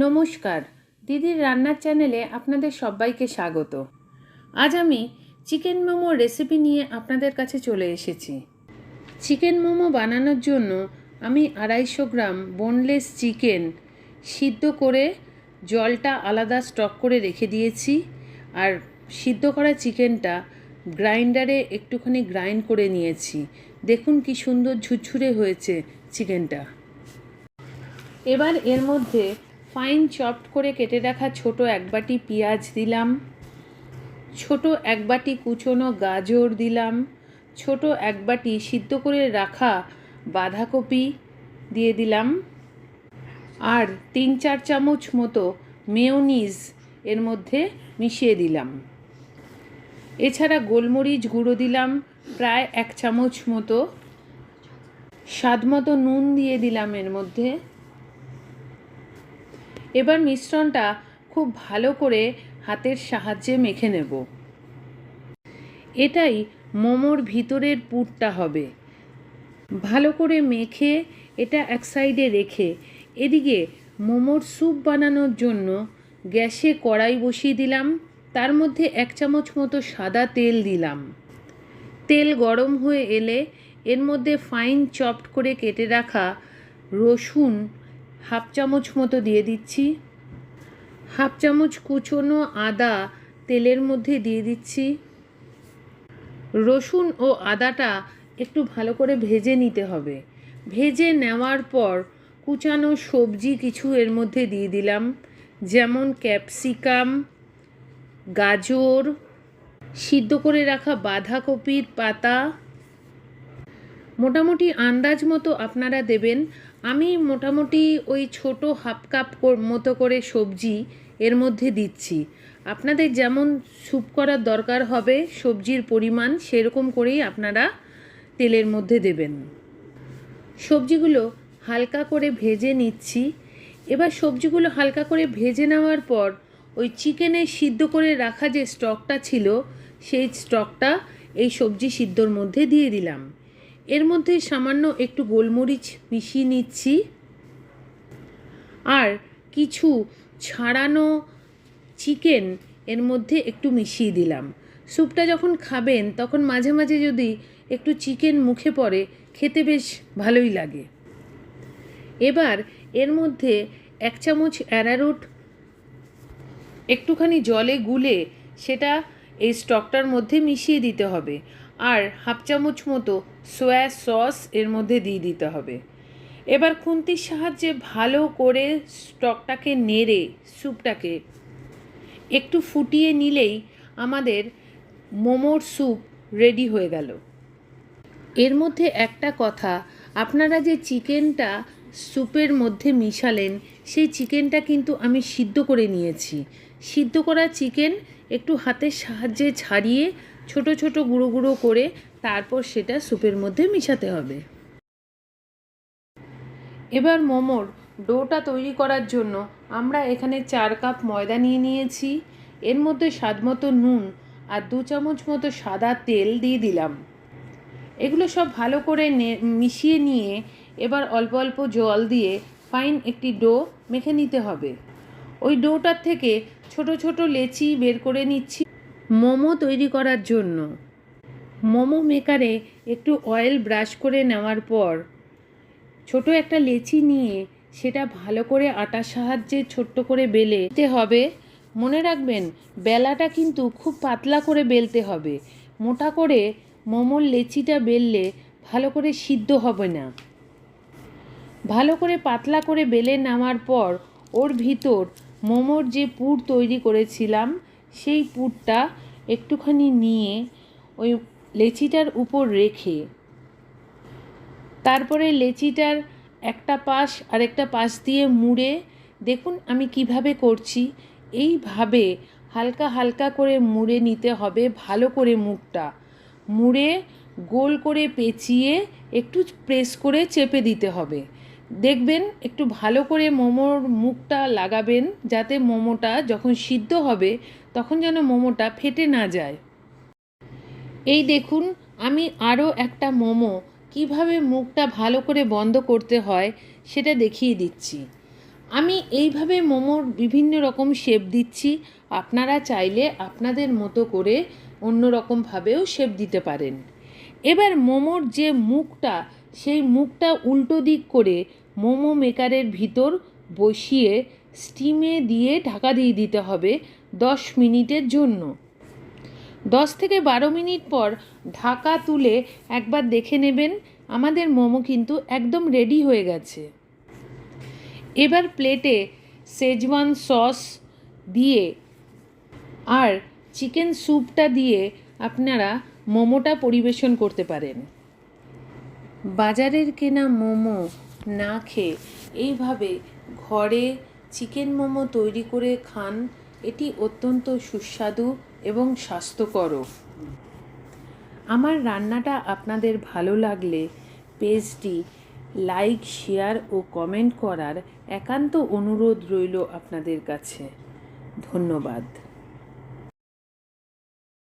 নমস্কার, দিদির রান্নার চ্যানেলে আপনাদের সবাইকে স্বাগত। আজ আমি চিকেন মোমোর রেসিপি নিয়ে আপনাদের কাছে চলে এসেছি। চিকেন মোমো বানানোর জন্য আমি 250 গ্রাম বোনলেস চিকেন সিদ্ধ করে জলটা আলাদা স্টক করে রেখে দিয়েছি। আর সিদ্ধ করা চিকেনটা গ্রাইন্ডারে একটুখানি গ্রাইন্ড করে নিয়েছি। দেখুন কি সুন্দর ঝুরঝুরে হয়েছে চিকেনটা। এবার এর মধ্যে ফাইন চপড করে কেটে রাখা ছোট 1 বাটি পেঁয়াজ দিলাম, ছোট 1 বাটি কুচনো গাজর দিলাম, ছোট 1 বাটি সিদ্ধ করে রাখা বাঁধাকপি দিয়ে দিলাম, আর 3-4 চামচ মতো মেয়োনিজ এর মধ্যে মিশিয়ে দিলাম। এছাড়া গোলমরিচ গুঁড়ো দিলাম প্রায় 1 চামচ মতো, স্বাদ মতো নুন দিয়ে দিলাম এর মধ্যে। এবার মিশ্রণটা খুব ভালো করে হাতের সাহায্যে মেখে নেব। এটাই মোমোর ভিতরের পুরটা হবে। ভালো করে মেখে এটা এক সাইডে রেখে এদিকে মোমোর স্যুপ বানানোর জন্য গ্যাসে কড়াই বসিয়ে দিলাম। তার মধ্যে 1 চামচ মতো সাদা তেল দিলাম। তেল গরম হয়ে এলে এর মধ্যে ফাইন চপড করে কেটে রাখা রসুন 1/2 চামচ মতো দিয়ে দিচ্ছি। 1/2 চামচ কুচনো আদা তেলের মধ্যে দিয়ে দিচ্ছি। রসুন ও আদাটা একটু ভালো করে ভেজে নিতে হবে। ভেজে নেওয়ার পর কুচানো সবজি কিছু এর মধ্যে দিয়ে দিলাম, যেমন ক্যাপসিকাম, গাজর, সিদ্ধ করে রাখা বাঁধাকপির পাতা। মোটামুটি আন্দাজ মতো আপনারা দেবেন। আমি মোটামুটি ওই ছোট 1/2 কাপ মতো করে সবজি এর মধ্যে দিচ্ছি। আপনাদের যেমন স্যুপ করার দরকার হবে সবজির পরিমাণ সেরকম করেই আপনারা তেলের মধ্যে দেবেন। সবজিগুলো হালকা করে ভেজে নিচ্ছি। এবার সবজিগুলো হালকা করে ভেজে নেওয়ার পর ওই চিকেনে সিদ্ধ করে রাখা যে স্টকটা ছিল সেই স্টকটা এই সবজি সিদ্ধর মধ্যে দিয়ে দিলাম। এর মধ্যে সামান্য একটু গোলমরিচ মিশিয়ে নিচ্ছি, আর কিছু ছাড়ানো চিকেন এর মধ্যে একটু মিশিয়ে দিলাম। স্যুপটা যখন খাবেন তখন মাঝে মাঝে যদি একটু চিকেন মুখে পড়ে খেতে বেশ ভালোই লাগে। এবার এর মধ্যে 1 চামচ অ্যারারুট একটুখানি জলে গুলে সেটা এই স্টকটার মধ্যে মিশিয়ে দিতে হবে, আর 1/2 চামচ মতো সয়া সস এর মধ্যে দিয়ে দিতে হবে। এবার খুন্তির সাহায্যে ভালো করে স্টকটাকে নেড়ে স্যুপটাকে একটু ফুটিয়ে নিলেই আমাদের মোমোর স্যুপ রেডি হয়ে গেল। এর মধ্যে একটা কথা, আপনারা যে চিকেনটা স্যুপের মধ্যে মিশালেন সেই চিকেনটা কিন্তু আমি সিদ্ধ করে নিয়েছি। সিদ্ধ করা চিকেন একটু হাতের সাহায্যে ছাড়িয়ে ছোট ছোট গুঁড়ো গুঁড়ো করে তারপর সেটা স্যুপের মধ্যে মিশাতে হবে। এবার মোমোর ডোটা তৈরি করার জন্য আমরা এখানে 4 কাপ ময়দা নিয়ে নিয়েছি। এর মধ্যে স্বাদমতো নুন আর 2 চামচ মতো সাদা তেল দিয়ে দিলাম। এগুলো সব ভালো করে মিশিয়ে নিয়ে এবার অল্প অল্প জল দিয়ে ফাইন একটি ডো মেখে নিতে হবে। ওই ডোটার থেকে ছোট ছোট লেচি বের করে নিচ্ছি মোমো তৈরি করার জন্য। মোমো মেকারে একটু অয়েল ব্রাশ করে নেওয়ার পর ছোট একটা লেচি নিয়ে সেটা ভালো করে আটার সাহায্যে ছোট্ট করে বেলে নিতে হবে। মনে রাখবেন বেলাটা কিন্তু খুব পাতলা করে বেলতে হবে। মোটা করে মোমোর লেচিটা বেললে ভালো করে সিদ্ধ হবে না। ভালো করে পাতলা করে বেলে নেওয়ার পর ওর ভিতর মোমোর যে পুর তৈরি করেছিলাম সেই পুরটা একটুখানি নিয়ে ওই লেচিটার উপর রেখে তারপরে লেচিটার একটা পাশ আরেকটা পাশ দিয়ে মুড়ে, দেখুন আমি কিভাবে করছি, এইভাবে হালকা হালকা করে মুড়ে নিতে হবে। ভালো করে মুখটা মুড়ে গোল করে পেঁচিয়ে একটু প্রেস করে চেপে দিতে হবে। দেখবেন একটু ভালো করে মোমোর মুখটা লাগাবেন যাতে মোমোটা যখন সিদ্ধ হবে তখন যেন মোমোটা ফেটে না যায়। এই দেখুন আমি আরও একটা মোমো কিভাবে মুখটা ভালো করে বন্ধ করতে হয় সেটা দেখিয়ে দিচ্ছি। আমি এইভাবে মোমোর বিভিন্ন রকম শেপ দিচ্ছি, আপনারা চাইলে আপনাদের মতো করে অন্য রকমভাবেও শেপ দিতে পারেন। এবার মোমোর যে মুখটা, সেই মুখটা উল্টো দিক করে মোমো মেকারের ভিতর বসিয়ে স্টিমে দিয়ে ঢাকা দিয়ে দিতে হবে 10 মিনিটের জন্য। 10 থেকে 12 মিনিট পর ঢাকা তুলে একবার দেখে নেবেন, আমাদের মোমো কিন্তু একদম রেডি হয়ে গেছে। এবার প্লেটে শেজওয়ান সস দিয়ে আর চিকেন স্যুপটা দিয়ে আপনারা মোমোটা পরিবেশন করতে পারেন। বাজারের কেনা মোমো না খেয়ে এইভাবে ঘরে চিকেন মোমো তৈরি করে খান, এটি অত্যন্ত সুস্বাদু এবং স্বাস্থ্যকরও। আমার রান্নাটা আপনাদের ভালো লাগলে পেজটি লাইক, শেয়ার ও কমেন্ট করার একান্ত অনুরোধ রইল আপনাদের কাছে। ধন্যবাদ।